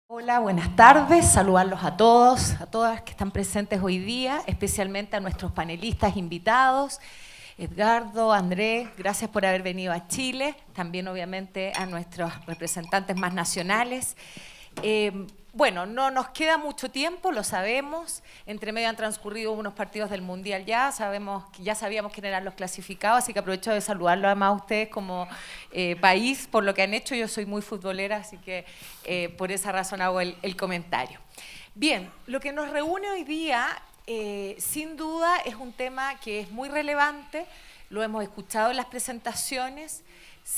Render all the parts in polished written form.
Hola, buenas tardes, saludarlos a todos, a todas que están presentes hoy día, especialmente a nuestros panelistas invitados, Edgardo, Andrés, gracias por haber venido a Chile, también obviamente a nuestros representantes más nacionales. Bueno, no nos queda mucho tiempo, lo sabemos. Entre medio han transcurrido unos partidos del Mundial ya, ya sabíamos quién eran los clasificados, así que aprovecho de saludarlos además a ustedes como país por lo que han hecho. Yo soy muy futbolera, así que por esa razón hago el comentario. Bien, lo que nos reúne hoy día, sin duda, es un tema que es muy relevante, lo hemos escuchado en las presentaciones.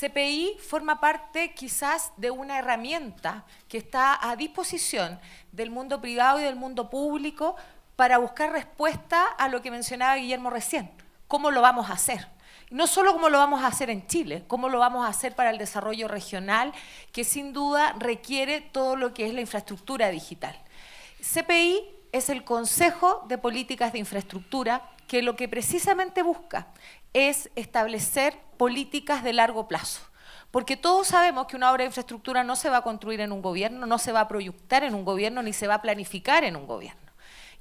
CPI forma parte quizás de una herramienta que está a disposición del mundo privado y del mundo público para buscar respuesta a lo que mencionaba Guillermo recién. ¿Cómo lo vamos a hacer? No solo cómo lo vamos a hacer en Chile, cómo lo vamos a hacer para el desarrollo regional, que sin duda requiere todo lo que es la infraestructura digital. CPI es el Consejo de Políticas de Infraestructura, que lo que precisamente busca es establecer políticas de largo plazo. Porque todos sabemos que una obra de infraestructura no se va a construir en un gobierno, no se va a proyectar en un gobierno, ni se va a planificar en un gobierno.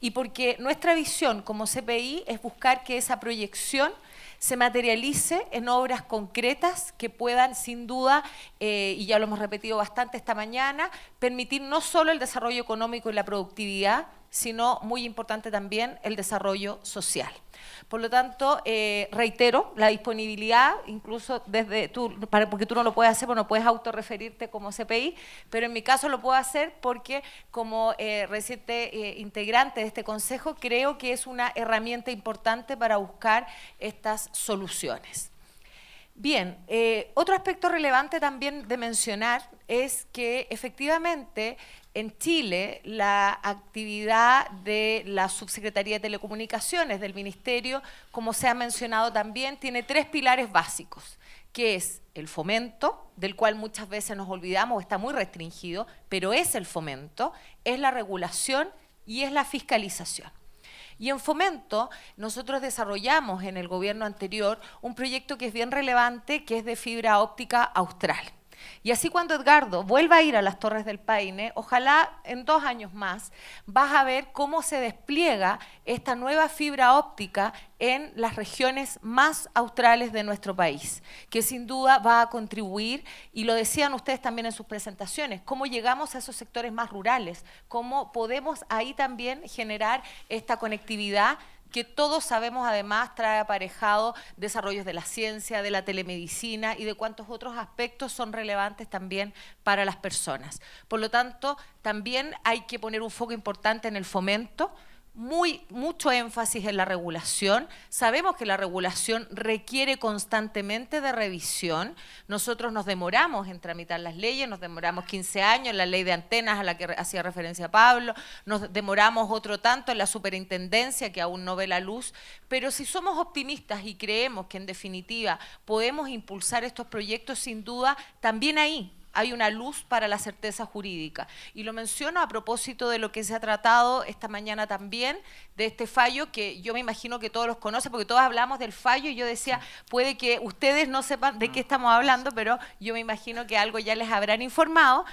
Y porque nuestra visión como CPI es buscar que esa proyección se materialice en obras concretas que puedan, sin duda, y ya lo hemos repetido bastante esta mañana, permitir no solo el desarrollo económico y la productividad, sino, muy importante también, el desarrollo social. Por lo tanto, reitero la disponibilidad, incluso desde porque tú no lo puedes hacer, porque no puedes autorreferirte como CPI, pero en mi caso lo puedo hacer porque como reciente integrante de este consejo, creo que es una herramienta importante para buscar estas soluciones. Bien, otro aspecto relevante también de mencionar es que efectivamente en Chile la actividad de la Subsecretaría de Telecomunicaciones del Ministerio, como se ha mencionado también, tiene tres pilares básicos, que es el fomento, del cual muchas veces nos olvidamos, está muy restringido, pero es el fomento, es la regulación y es la fiscalización. Y en fomento, nosotros desarrollamos en el gobierno anterior un proyecto que es bien relevante, que es de fibra óptica austral. Y así cuando Edgardo vuelva a ir a las Torres del Paine, ojalá en 2 años más, vas a ver cómo se despliega esta nueva fibra óptica en las regiones más australes de nuestro país, que sin duda va a contribuir, y lo decían ustedes también en sus presentaciones, cómo llegamos a esos sectores más rurales, cómo podemos ahí también generar esta conectividad que todos sabemos además trae aparejado desarrollos de la ciencia, de la telemedicina y de cuántos otros aspectos son relevantes también para las personas. Por lo tanto, también hay que poner un foco importante en el fomento, mucho énfasis en la regulación. Sabemos que la regulación requiere constantemente de revisión. Nosotros nos demoramos en tramitar las leyes, nos demoramos 15 años en la ley de antenas a la que hacía referencia Pablo, nos demoramos otro tanto en la superintendencia que aún no ve la luz, pero si somos optimistas y creemos que en definitiva podemos impulsar estos proyectos, sin duda, también ahí hay una luz para la certeza jurídica. Y lo menciono a propósito de lo que se ha tratado esta mañana también, de este fallo que yo me imagino que todos los conocen, porque todos hablamos del fallo y yo decía, puede que ustedes no sepan de qué estamos hablando, pero yo me imagino que algo ya les habrán informado.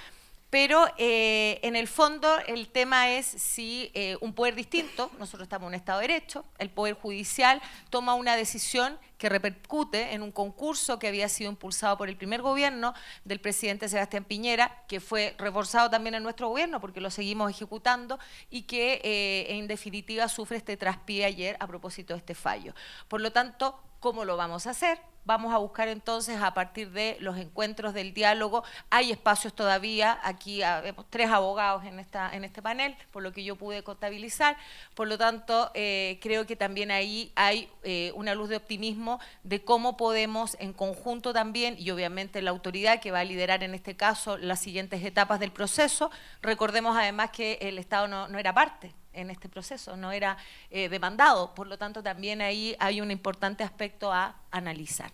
Pero en el fondo el tema es si un poder distinto, nosotros estamos en un Estado de Derecho, el Poder Judicial toma una decisión que repercute en un concurso que había sido impulsado por el primer gobierno del presidente Sebastián Piñera, que fue reforzado también en nuestro gobierno porque lo seguimos ejecutando y que en definitiva sufre este traspié ayer a propósito de este fallo. Por lo tanto, ¿cómo lo vamos a hacer? Vamos a buscar entonces a partir de los encuentros del diálogo. Hay espacios todavía, aquí vemos 3 abogados en este panel, por lo que yo pude contabilizar. Por lo tanto, creo que también ahí hay una luz de optimismo de cómo podemos en conjunto también, y obviamente la autoridad que va a liderar en este caso las siguientes etapas del proceso. Recordemos además que el Estado no era parte en este proceso, no era demandado, por lo tanto también ahí hay un importante aspecto a analizar.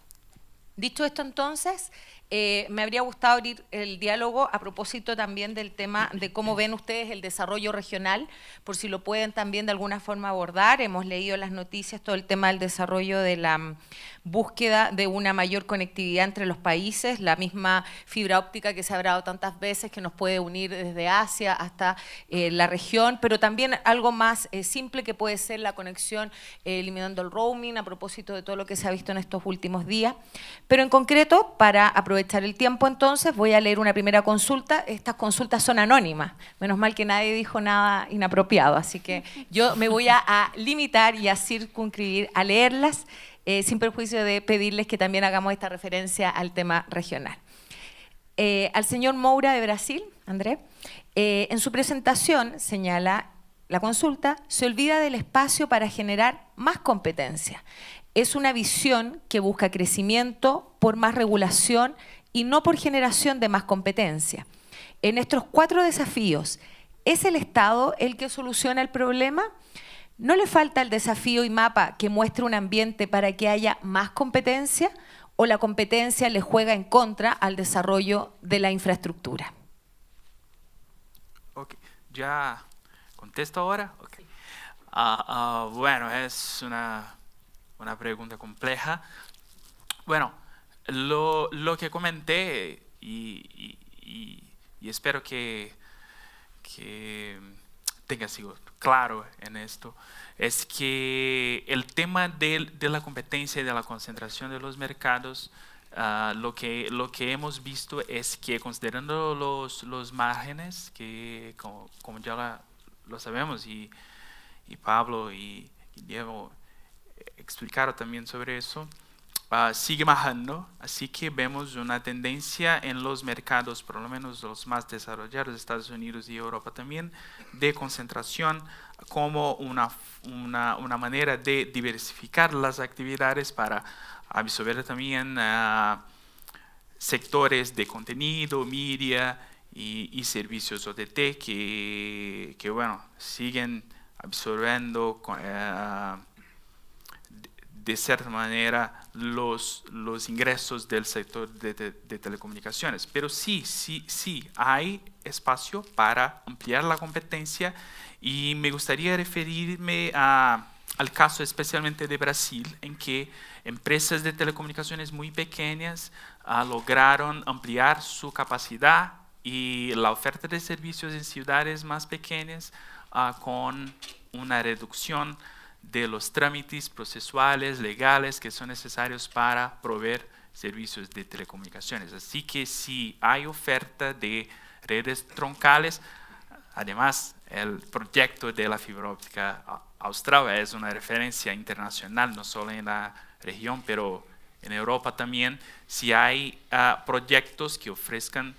Dicho esto, entonces, me habría gustado abrir el diálogo a propósito también del tema de cómo ven ustedes el desarrollo regional, por si lo pueden también de alguna forma abordar. Hemos leído en las noticias todo el tema del desarrollo de la búsqueda de una mayor conectividad entre los países, la misma fibra óptica que se ha hablado tantas veces que nos puede unir desde Asia hasta la región, pero también algo más simple que puede ser la conexión eliminando el roaming a propósito de todo lo que se ha visto en estos últimos días. Pero en concreto, para aprovechar el tiempo entonces, voy a leer una primera consulta. Estas consultas son anónimas, menos mal que nadie dijo nada inapropiado, así que yo me voy a limitar y a circunscribir a leerlas, sin perjuicio de pedirles que también hagamos esta referencia al tema regional. Al señor Moura de Brasil, André, en su presentación señala la consulta, se olvida del espacio para generar más competencia. Es una visión que busca crecimiento por más regulación y no por generación de más competencia. En estos 4 desafíos, ¿es el Estado el que soluciona el problema? ¿No le falta el desafío y mapa que muestre un ambiente para que haya más competencia o la competencia le juega en contra al desarrollo de la infraestructura? Ok, ¿ya contesto ahora? Okay. Bueno, es una pregunta compleja. Bueno, lo que comenté y espero que tenga sido claro en esto, es que el tema de la competencia y de la concentración de los mercados, lo que hemos visto es que considerando los márgenes, que como ya lo sabemos, y Pablo y Diego explicaron también sobre eso, sigue bajando, así que vemos una tendencia en los mercados, por lo menos los más desarrollados, Estados Unidos y Europa también, de concentración como una manera de diversificar las actividades para absorber también sectores de contenido, media y servicios OTT que bueno, siguen absorbiendo de cierta manera los ingresos del sector de telecomunicaciones. Pero sí hay espacio para ampliar la competencia y me gustaría referirme al caso especialmente de Brasil, en que empresas de telecomunicaciones muy pequeñas lograron ampliar su capacidad y la oferta de servicios en ciudades más pequeñas con una reducción de los trámites procesuales, legales que son necesarios para proveer servicios de telecomunicaciones. Así que si hay oferta de redes troncales, además el proyecto de la fibra óptica austral es una referencia internacional, no solo en la región, pero en Europa también. Si hay proyectos que ofrezcan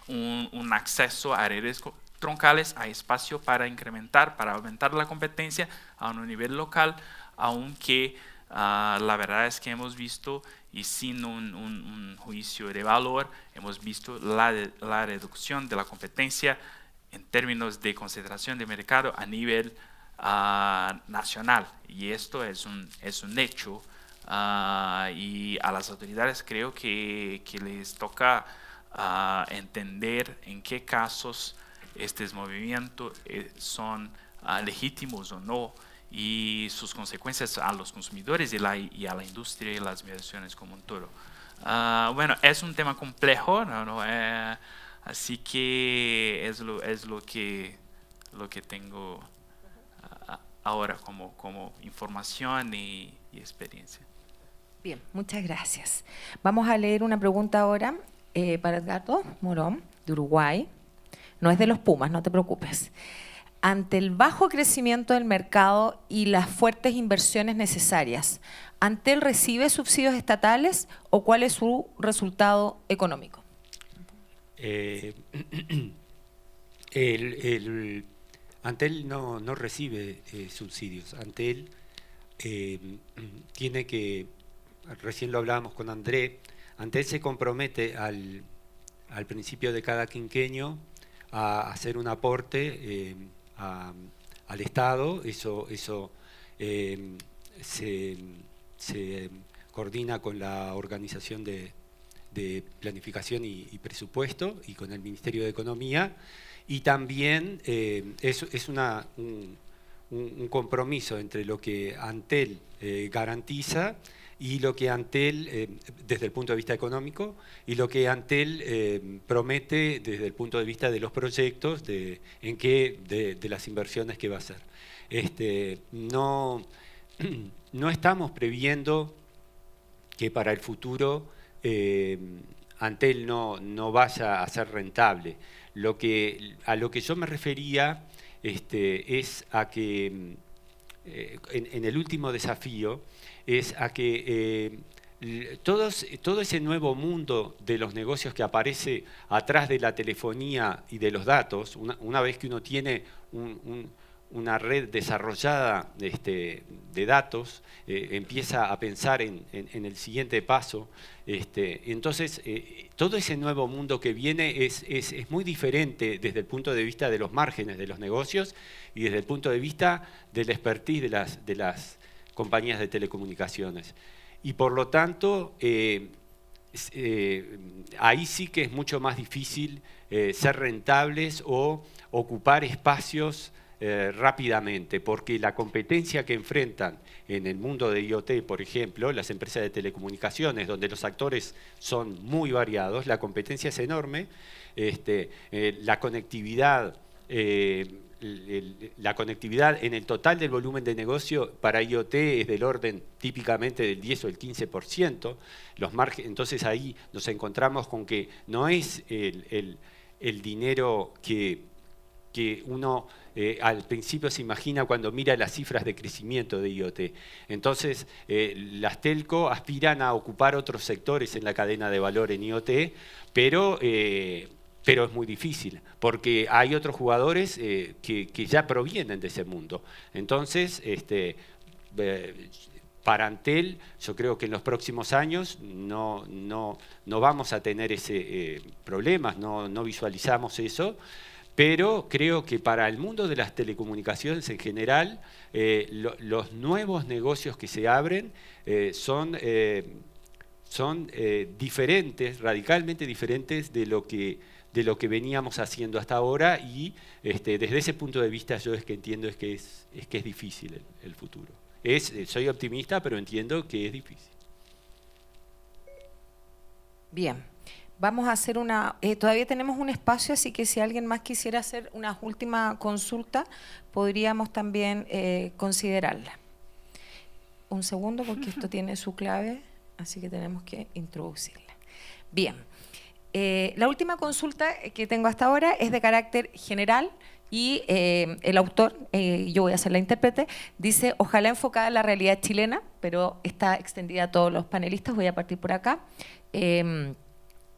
un acceso a redes troncales, hay espacio para incrementar, para aumentar la competencia a un nivel local, aunque la verdad es que hemos visto, y sin un juicio de valor, hemos visto la reducción de la competencia en términos de concentración de mercado a nivel nacional, y esto es un hecho, y a las autoridades creo que les toca entender en qué casos estos movimientos son legítimos o no, y sus consecuencias a los consumidores y a la industria y las migraciones como un todo. Bueno, es un tema complejo, así que es lo que tengo ahora como información y experiencia. Bien, muchas gracias. Vamos a leer una pregunta ahora para Edgardo Morón, de Uruguay. No es de los Pumas, no te preocupes. Ante el bajo crecimiento del mercado y las fuertes inversiones necesarias, ¿Antel recibe subsidios estatales o cuál es su resultado económico? Antel no recibe subsidios. Antel tiene que, recién lo hablábamos con André, Antel se compromete al principio de cada quinquenio a hacer un aporte al Estado. Eso se coordina con la Organización de Planificación y Presupuesto y con el Ministerio de Economía, y también es un compromiso entre lo que Antel garantiza y lo que Antel, desde el punto de vista económico, y lo que Antel promete desde el punto de vista de los proyectos, de las inversiones que va a hacer. No estamos previendo que para el futuro Antel no vaya a ser rentable. A lo que yo me refería es a que en el último desafío es a que todo ese nuevo mundo de los negocios que aparece atrás de la telefonía y de los datos, una vez que uno tiene una red desarrollada de datos, empieza a pensar en el siguiente paso. Entonces, todo ese nuevo mundo que viene es muy diferente desde el punto de vista de los márgenes de los negocios y desde el punto de vista del expertise de las compañías de telecomunicaciones. Y por lo tanto, ahí sí que es mucho más difícil ser rentables o ocupar espacios rápidamente, porque la competencia que enfrentan en el mundo de IoT, por ejemplo, las empresas de telecomunicaciones, donde los actores son muy variados, la competencia es enorme, la conectividad en el total del volumen de negocio para IoT es del orden típicamente del 10 o el 15%. Entonces ahí nos encontramos con que no es el dinero que uno al principio se imagina cuando mira las cifras de crecimiento de IoT. Entonces, las telco aspiran a ocupar otros sectores en la cadena de valor en IoT, pero es muy difícil, porque hay otros jugadores que ya provienen de ese mundo. Entonces, para Antel, yo creo que en los próximos años no vamos a tener ese problemas, no visualizamos eso. Pero creo que para el mundo de las telecomunicaciones en general, los nuevos negocios que se abren son diferentes, radicalmente diferentes de lo que veníamos haciendo hasta ahora, y desde ese punto de vista yo es que entiendo que es difícil el futuro. Soy optimista, pero entiendo que es difícil. Bien. Vamos a hacer todavía tenemos un espacio, así que si alguien más quisiera hacer una última consulta, podríamos también considerarla. Un segundo, porque esto tiene su clave, así que tenemos que introducirla. Bien, la última consulta que tengo hasta ahora es de carácter general y el autor, yo voy a ser la intérprete, dice: ojalá enfocada en la realidad chilena, pero está extendida a todos los panelistas, voy a partir por acá.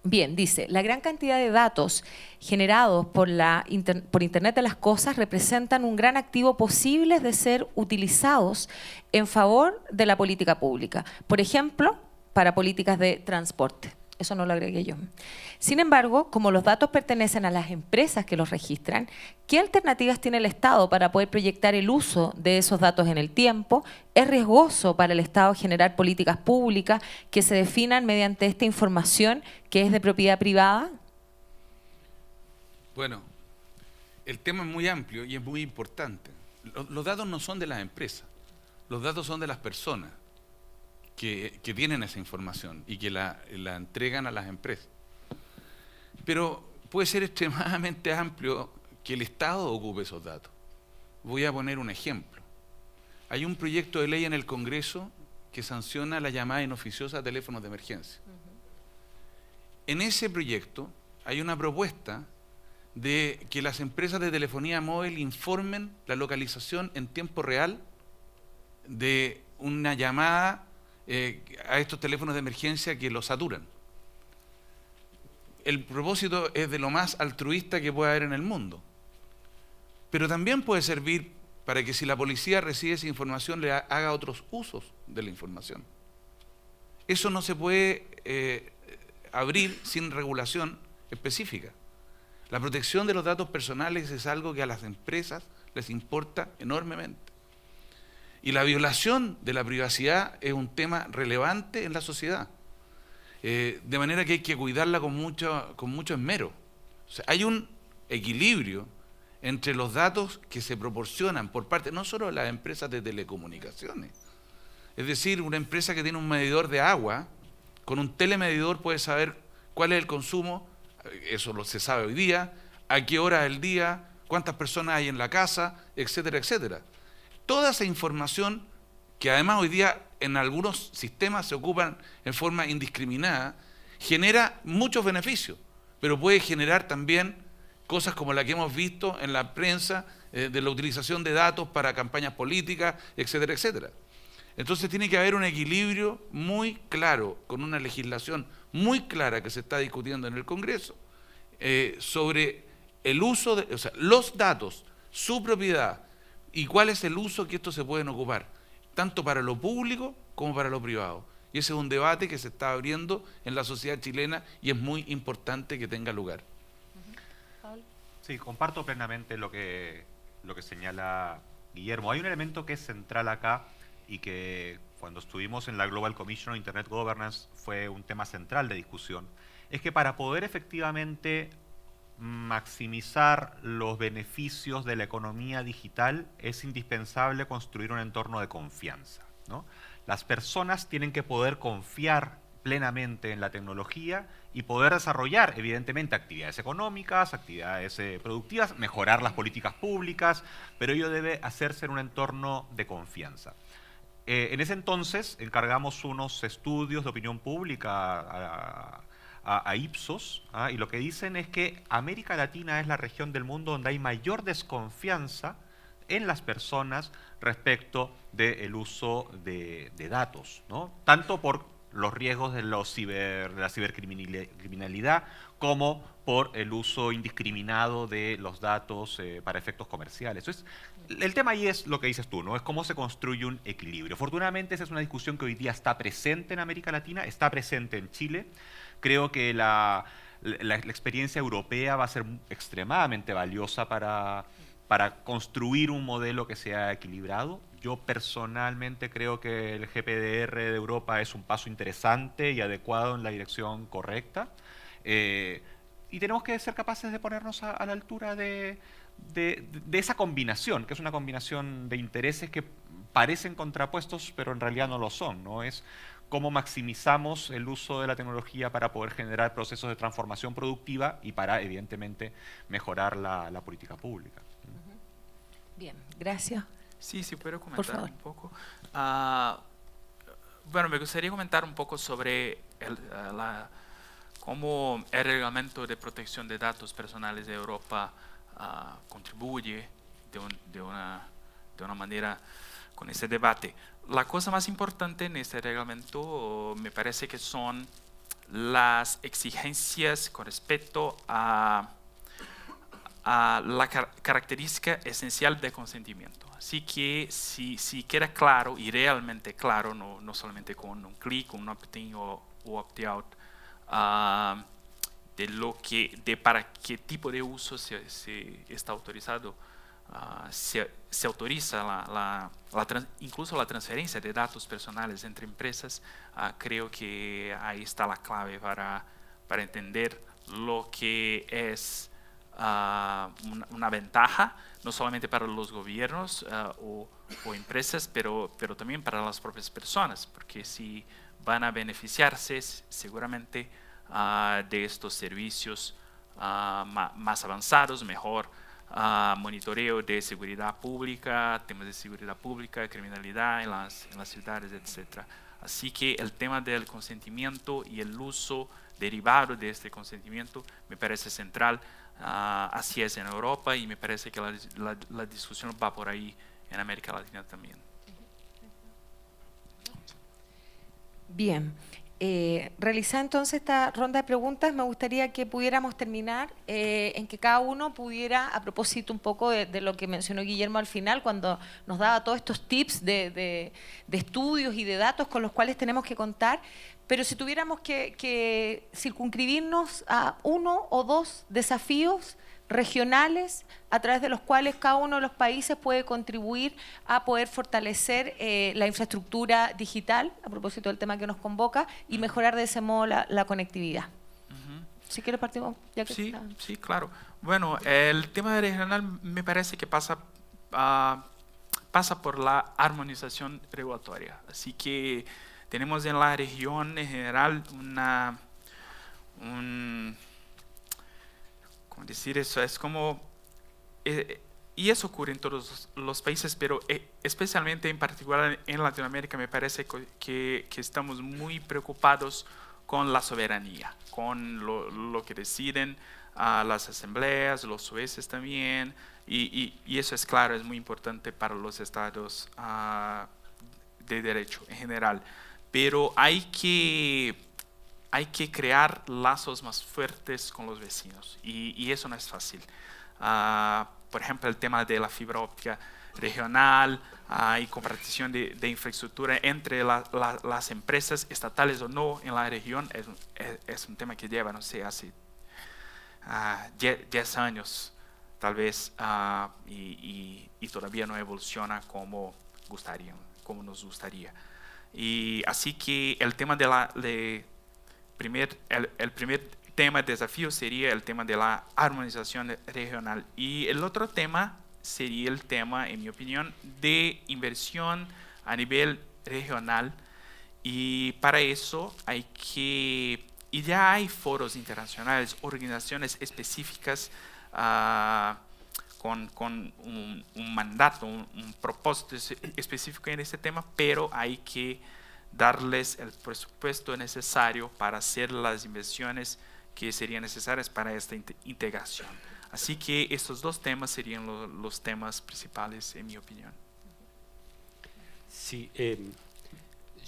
Bien, dice: la gran cantidad de datos generados por Internet de las Cosas representan un gran activo posible de ser utilizados en favor de la política pública. Por ejemplo, para políticas de transporte. Eso no lo agregué yo. Sin embargo, como los datos pertenecen a las empresas que los registran, ¿qué alternativas tiene el Estado para poder proyectar el uso de esos datos en el tiempo? ¿Es riesgoso para el Estado generar políticas públicas que se definan mediante esta información que es de propiedad privada? Bueno, el tema es muy amplio y es muy importante. Los datos no son de las empresas, los datos son de las personas que tienen esa información y que la entregan a las empresas. Pero puede ser extremadamente amplio que el Estado ocupe esos datos. Voy a poner un ejemplo. Hay un proyecto de ley en el Congreso que sanciona la llamada inoficiosa a teléfonos de emergencia. En ese proyecto hay una propuesta de que las empresas de telefonía móvil informen la localización en tiempo real de una llamada a estos teléfonos de emergencia que los saturan. El propósito es de lo más altruista que pueda haber en el mundo, pero también puede servir para que si la policía recibe esa información le haga otros usos de la información. Eso no se puede abrir sin regulación específica. La protección de los datos personales es algo que a las empresas les importa enormemente. Y la violación de la privacidad es un tema relevante en la sociedad. De manera que hay que cuidarla con mucho esmero. O sea, hay un equilibrio entre los datos que se proporcionan por parte no solo de las empresas de telecomunicaciones. Es decir, una empresa que tiene un medidor de agua, con un telemedidor puede saber cuál es el consumo, eso se sabe hoy día, a qué hora del día, cuántas personas hay en la casa, etcétera, etcétera. Toda esa información, que además hoy día en algunos sistemas se ocupan en forma indiscriminada, genera muchos beneficios, pero puede generar también cosas como la que hemos visto en la prensa, de la utilización de datos para campañas políticas, etcétera, etcétera. Entonces tiene que haber un equilibrio muy claro, con una legislación muy clara que se está discutiendo en el Congreso, sobre el uso de, o sea, los datos, su propiedad y cuál es el uso que estos se pueden ocupar, tanto para lo público como para lo privado. Y ese es un debate que se está abriendo en la sociedad chilena y es muy importante que tenga lugar. Sí, comparto plenamente lo que señala Guillermo. Hay un elemento que es central acá y que cuando estuvimos en la Global Commission on Internet Governance fue un tema central de discusión, es que para poder efectivamente maximizar los beneficios de la economía digital es indispensable construir un entorno de confianza, ¿no? Las personas tienen que poder confiar plenamente en la tecnología y poder desarrollar, evidentemente, actividades económicas, actividades productivas, mejorar las políticas públicas, pero ello debe hacerse en un entorno de confianza. En ese entonces encargamos unos estudios de opinión pública a Ipsos, y lo que dicen es que América Latina es la región del mundo donde hay mayor desconfianza en las personas respecto del uso de datos, ¿no? Tanto por los riesgos de la cibercriminalidad como por el uso indiscriminado de los datos para efectos comerciales. Entonces, el tema ahí es lo que dices tú, ¿no? Es cómo se construye un equilibrio. Afortunadamente, esa es una discusión que hoy día está presente en América Latina, está presente en Chile. Creo que la experiencia europea va a ser extremadamente valiosa para construir un modelo que sea equilibrado. Yo personalmente creo que el GPDR de Europa es un paso interesante y adecuado en la dirección correcta. Y tenemos que ser capaces de ponernos a la altura de esa combinación, que es una combinación de intereses que parecen contrapuestos, pero en realidad no lo son, ¿no? Es cómo maximizamos el uso de la tecnología para poder generar procesos de transformación productiva y para, evidentemente, mejorar la política pública. Bien, gracias. Sí, sí, puedo Por comentar favor. un poco. Bueno, me gustaría comentar un poco sobre cómo el reglamento de protección de datos personales de Europa contribuye de una manera con ese debate. La cosa más importante en este reglamento me parece que son las exigencias con respecto a la característica esencial del consentimiento. Así que si queda claro y realmente claro, no solamente con un clic, un opt-in o opt-out, de para qué tipo de uso se está autorizado, se autoriza incluso la transferencia de datos personales entre empresas. Creo que ahí está la clave para entender lo que es una ventaja, no solamente para los gobiernos o empresas, pero también para las propias personas, porque si van a beneficiarse seguramente de estos servicios más avanzados, mejor monitoreo de seguridad pública, temas de seguridad pública, criminalidad en las ciudades, etc. Así que el tema del consentimiento y el uso derivado de este consentimiento me parece central. Así es en Europa y me parece que la discusión va por ahí en América Latina también. Bien. Realizada entonces esta ronda de preguntas, me gustaría que pudiéramos terminar en que cada uno pudiera, a propósito un poco de lo que mencionó Guillermo al final, cuando nos daba todos estos tips de estudios y de datos con los cuales tenemos que contar, pero si tuviéramos que circunscribirnos a uno o dos desafíos regionales a través de los cuales cada uno de los países puede contribuir a poder fortalecer la infraestructura digital, a propósito del tema que nos convoca, y mejorar de ese modo la conectividad. Si quieres partimos, ya que Sí, sí, claro. Bueno, el tema regional me parece que pasa por la armonización regulatoria. Así que tenemos en la región en general ¿cómo decir eso? Es como, y eso ocurre en todos los países, pero especialmente en particular en Latinoamérica me parece que estamos muy preocupados con la soberanía, con lo que deciden las asambleas, los jueces también, y eso es claro, es muy importante para los estados de derecho en general. Pero hay que crear lazos más fuertes con los vecinos, y eso no es fácil. Por ejemplo, el tema de la fibra óptica regional y compartición de infraestructura entre las empresas estatales o no en la región es un tema que lleva, no sé, hace 10 años tal vez, y todavía no evoluciona como nos gustaría. Y así que el tema el primer tema, desafío, sería el tema de la armonización regional. Y el otro tema sería el tema, en mi opinión, de inversión a nivel regional. Y para eso y ya hay foros internacionales, organizaciones específicas con un mandato, un propósito específico en este tema, pero hay que darles el presupuesto necesario para hacer las inversiones que serían necesarias para esta integración. Así que estos dos temas serían los temas principales, en mi opinión. Sí,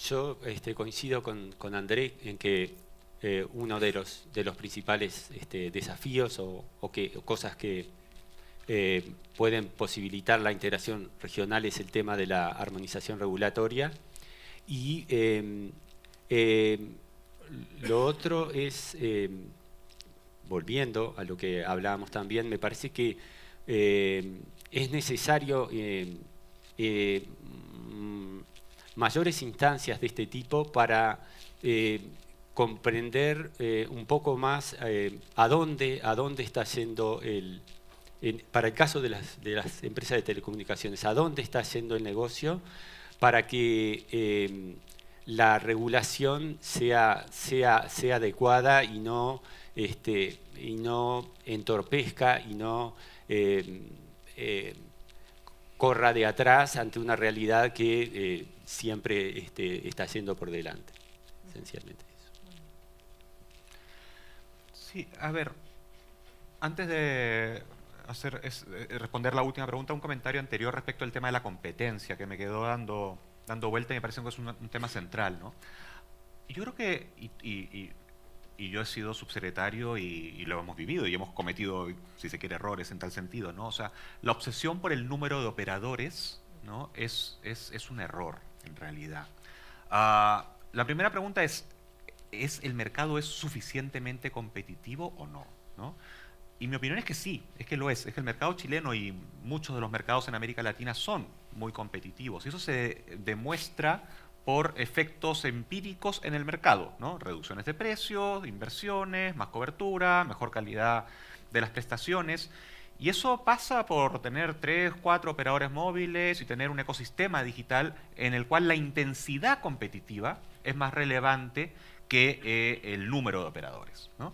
yo coincido con André en que uno de los principales desafíos o cosas que pueden posibilitar la integración regional es el tema de la armonización regulatoria. Y lo otro es, volviendo a lo que hablábamos también, me parece que es necesario mayores instancias de este tipo para comprender un poco más a dónde está yendo para el caso de las empresas de telecomunicaciones, a dónde está yendo el negocio, para que la regulación sea adecuada y no entorpezca y no corra de atrás ante una realidad que siempre está yendo por delante, esencialmente eso. Sí, a ver, antes de responder la última pregunta, un comentario anterior respecto al tema de la competencia, que me quedó dando vuelta y me parece que es un tema central, ¿no? Yo creo que, y yo he sido subsecretario y lo hemos vivido y hemos cometido, si se quiere, errores en tal sentido, ¿no? O sea, la obsesión por el número de operadores, ¿no? es un error, en realidad. La primera pregunta es ¿el mercado es suficientemente competitivo o no? ¿No? Y mi opinión es que sí, es que lo es. Es que el mercado chileno y muchos de los mercados en América Latina son muy competitivos. Y eso se demuestra por efectos empíricos en el mercado, ¿no? Reducciones de precios, inversiones, más cobertura, mejor calidad de las prestaciones. Y eso pasa por tener 3, 4 operadores móviles y tener un ecosistema digital en el cual la intensidad competitiva es más relevante que el número de operadores, ¿no?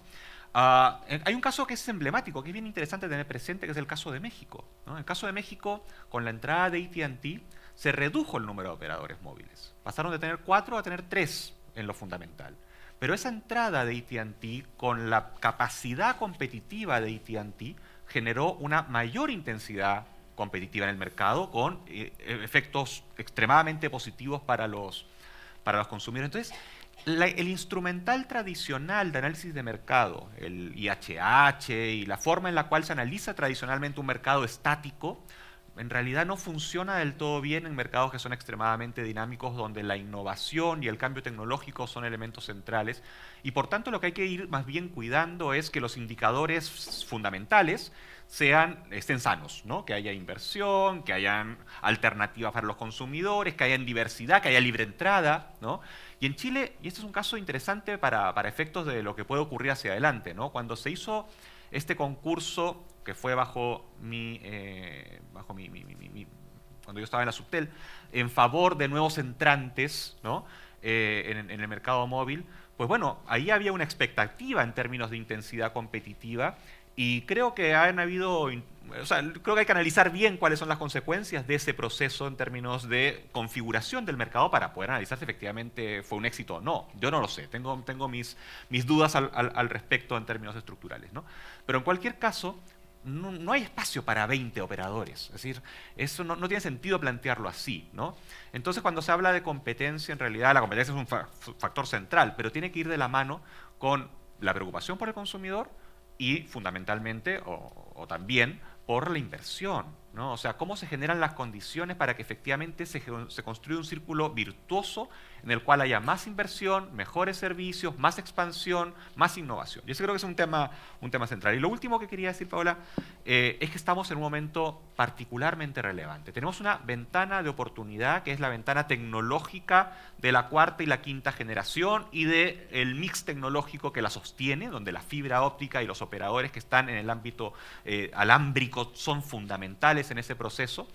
Hay un caso que es emblemático, que es bien interesante tener presente, que es el caso de México, ¿no? En el caso de México, con la entrada de AT&T, se redujo el número de operadores móviles. Pasaron de tener 4 a tener 3 en lo fundamental. Pero esa entrada de AT&T, con la capacidad competitiva de AT&T, generó una mayor intensidad competitiva en el mercado, con efectos extremadamente positivos para los consumidores. Entonces, el instrumental tradicional de análisis de mercado, el IHH y la forma en la cual se analiza tradicionalmente un mercado estático, en realidad no funciona del todo bien en mercados que son extremadamente dinámicos, donde la innovación y el cambio tecnológico son elementos centrales. Y por tanto lo que hay que ir más bien cuidando es que los indicadores fundamentales estén sanos, ¿no? Que haya inversión, que hayan alternativas para los consumidores, que haya diversidad, que haya libre entrada, ¿no? Y en Chile, y este es un caso interesante para efectos de lo que puede ocurrir hacia adelante, ¿no? Cuando se hizo este concurso, que fue cuando yo estaba en la Subtel, en favor de nuevos entrantes, ¿no? En el mercado móvil, pues bueno, ahí había una expectativa en términos de intensidad competitiva, y creo que creo que hay que analizar bien cuáles son las consecuencias de ese proceso en términos de configuración del mercado para poder analizar si efectivamente fue un éxito o no. Yo no lo sé, tengo mis dudas al respecto en términos estructurales, ¿no? Pero en cualquier caso, no hay espacio para 20 operadores. Es decir, eso no tiene sentido plantearlo así, ¿no? Entonces, cuando se habla de competencia, en realidad la competencia es un factor central, pero tiene que ir de la mano con la preocupación por el consumidor y fundamentalmente o también por la inversión, ¿no? O sea, cómo se generan las condiciones para que efectivamente se construya un círculo virtuoso en el cual haya más inversión, mejores servicios, más expansión, más innovación. Y ese creo que es un tema central. Y lo último que quería decir, Paola, es que estamos en un momento particularmente relevante. Tenemos una ventana de oportunidad, que es la ventana tecnológica de la cuarta y la quinta generación y del mix tecnológico que la sostiene, donde la fibra óptica y los operadores que están en el ámbito alámbrico son fundamentales en ese proceso.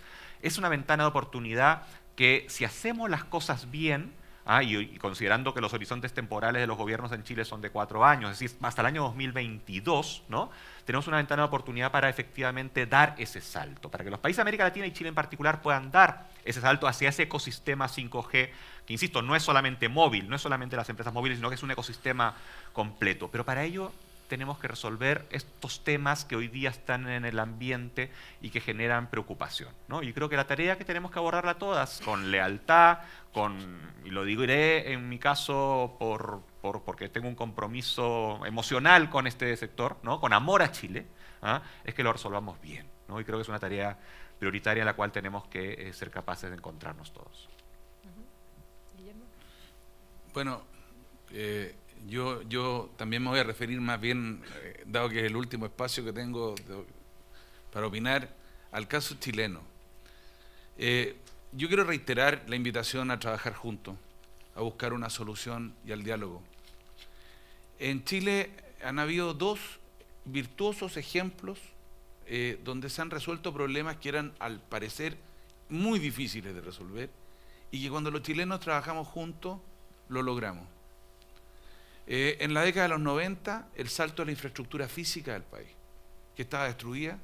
Es una ventana de oportunidad que, si hacemos las cosas bien, y considerando que los horizontes temporales de los gobiernos en Chile son de 4 años, es decir, hasta el año 2022, ¿no? Tenemos una ventana de oportunidad para efectivamente dar ese salto, para que los países de América Latina y Chile en particular puedan dar ese salto hacia ese ecosistema 5G, que insisto, no es solamente móvil, no es solamente las empresas móviles, sino que es un ecosistema completo. Pero para ello tenemos que resolver estos temas que hoy día están en el ambiente y que generan preocupación, ¿no? Y creo que la tarea que tenemos que abordarla todas con lealtad, y lo diré en mi caso porque tengo un compromiso emocional con este sector, ¿no? Con amor a Chile, es que lo resolvamos bien, ¿no? Y creo que es una tarea prioritaria en la cual tenemos que ser capaces de encontrarnos todos. Bueno, yo también me voy a referir más bien, dado que es el último espacio que tengo para opinar, al caso chileno. Yo quiero reiterar la invitación a trabajar juntos, a buscar una solución y al diálogo. En Chile han habido 2 virtuosos ejemplos donde se han resuelto problemas que eran, al parecer, muy difíciles de resolver, y que cuando los chilenos trabajamos juntos, lo logramos. En la década de los 90, el salto a la infraestructura física del país, que estaba destruida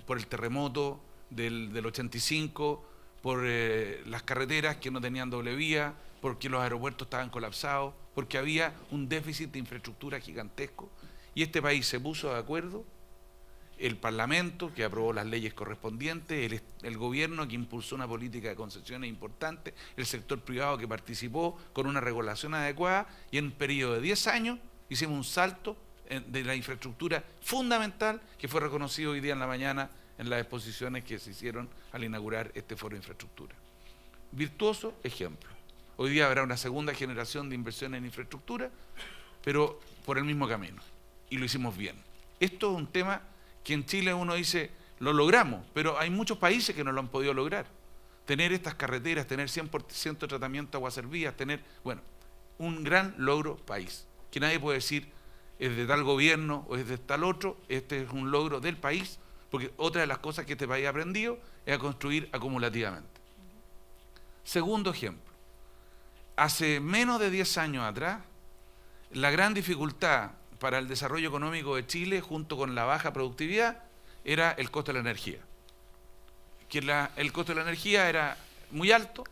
por el terremoto del 85, por las carreteras que no tenían doble vía, porque los aeropuertos estaban colapsados, porque había un déficit de infraestructura gigantesco, y este país se puso de acuerdo, el Parlamento que aprobó las leyes correspondientes, el gobierno que impulsó una política de concesiones importante, el sector privado que participó con una regulación adecuada, y en un periodo de 10 años hicimos un salto de la infraestructura fundamental que fue reconocido hoy día en la mañana en las exposiciones que se hicieron al inaugurar este foro de infraestructura. Virtuoso ejemplo. Hoy día habrá una segunda generación de inversión en infraestructura, pero por el mismo camino, y lo hicimos bien. Esto es un tema que en Chile uno dice, lo logramos, pero hay muchos países que no lo han podido lograr. Tener estas carreteras, tener 100% de tratamiento de aguas servidas, tener, bueno, un gran logro país, que nadie puede decir es de tal gobierno o es de tal otro, este es un logro del país, porque otra de las cosas que este país ha aprendido es a construir acumulativamente. Segundo ejemplo, hace menos de 10 años atrás, la gran dificultad para el desarrollo económico de Chile, junto con la baja productividad, era el costo de la energía. Que el costo de la energía era muy alto,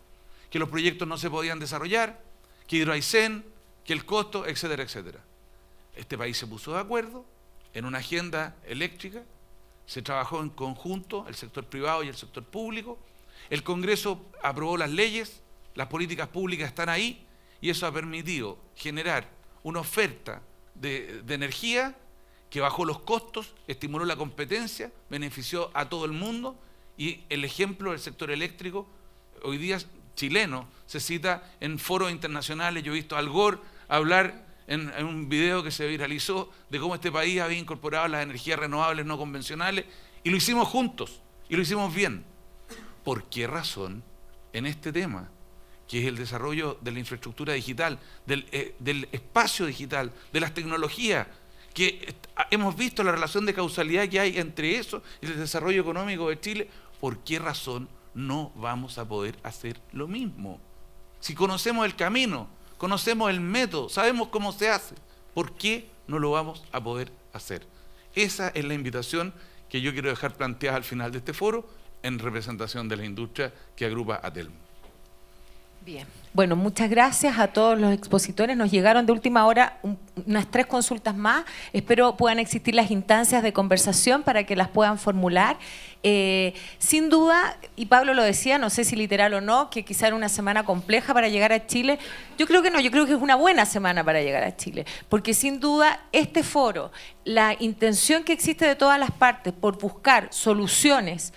que los proyectos no se podían desarrollar, que Hidroaicén, que el costo, etcétera, etcétera. Este país se puso de acuerdo en una agenda eléctrica, se trabajó en conjunto, el sector privado y el sector público, el Congreso aprobó las leyes, las políticas públicas están ahí, y eso ha permitido generar una oferta de energía que bajó los costos, estimuló la competencia, benefició a todo el mundo, Y el ejemplo del sector eléctrico, hoy día chileno, se cita en foros internacionales. Yo he visto a Al Gore hablar en un video que se viralizó de cómo este país había incorporado las energías renovables no convencionales, y lo hicimos juntos, y lo hicimos bien. ¿Por qué razón en este tema, que es el desarrollo de la infraestructura digital, del espacio digital, de las tecnologías, que hemos visto la relación de causalidad que hay entre eso y el desarrollo económico de Chile, por qué razón no vamos a poder hacer lo mismo? Si conocemos el camino, conocemos el método, sabemos cómo se hace, ¿por qué no lo vamos a poder hacer? Esa es la invitación que yo quiero dejar planteada al final de este foro, en representación de la industria que agrupa a Telmo. Bien. Bueno, muchas gracias a todos los expositores. Nos llegaron de última hora unas 3 consultas más. Espero puedan existir las instancias de conversación para que las puedan formular. Sin duda, y Pablo lo decía, no sé si literal o no, que quizá era una semana compleja para llegar a Chile. Yo creo que no, yo creo que es una buena semana para llegar a Chile, porque sin duda este foro, la intención que existe de todas las partes por buscar soluciones,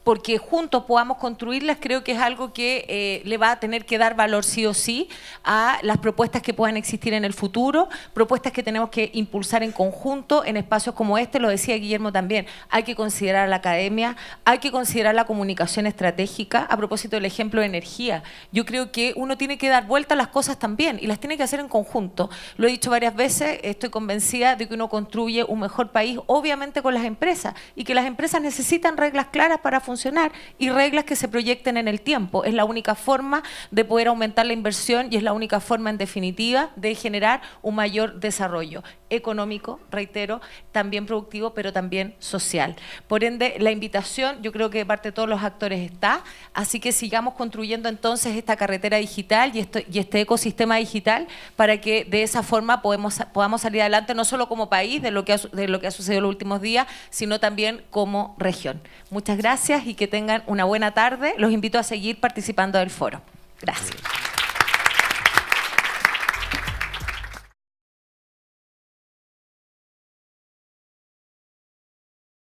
porque juntos podamos construirlas, creo que es algo que le va a tener que dar valor sí o sí a las propuestas que puedan existir en el futuro, propuestas que tenemos que impulsar en conjunto en espacios como este. Lo decía Guillermo también, hay que considerar a la academia, hay que considerar la comunicación estratégica. A propósito del ejemplo de energía, yo creo que uno tiene que dar vuelta a las cosas también y las tiene que hacer en conjunto. Lo he dicho varias veces, estoy convencida de que uno construye un mejor país, obviamente con las empresas, y que las empresas necesitan reglas claras para funcionar y reglas que se proyecten en el tiempo. Es la única forma de poder aumentar la inversión y es la única forma, en definitiva, de generar un mayor desarrollo económico, reitero, también productivo, pero también social. Por ende, la invitación, yo creo que de parte de todos los actores está, así que sigamos construyendo entonces esta carretera digital y este ecosistema digital para que de esa forma podamos salir adelante, no solo como país de lo que ha sucedido en los últimos días, sino también como región. Muchas gracias y que tengan una buena tarde. Los invito a seguir participando del foro. Gracias.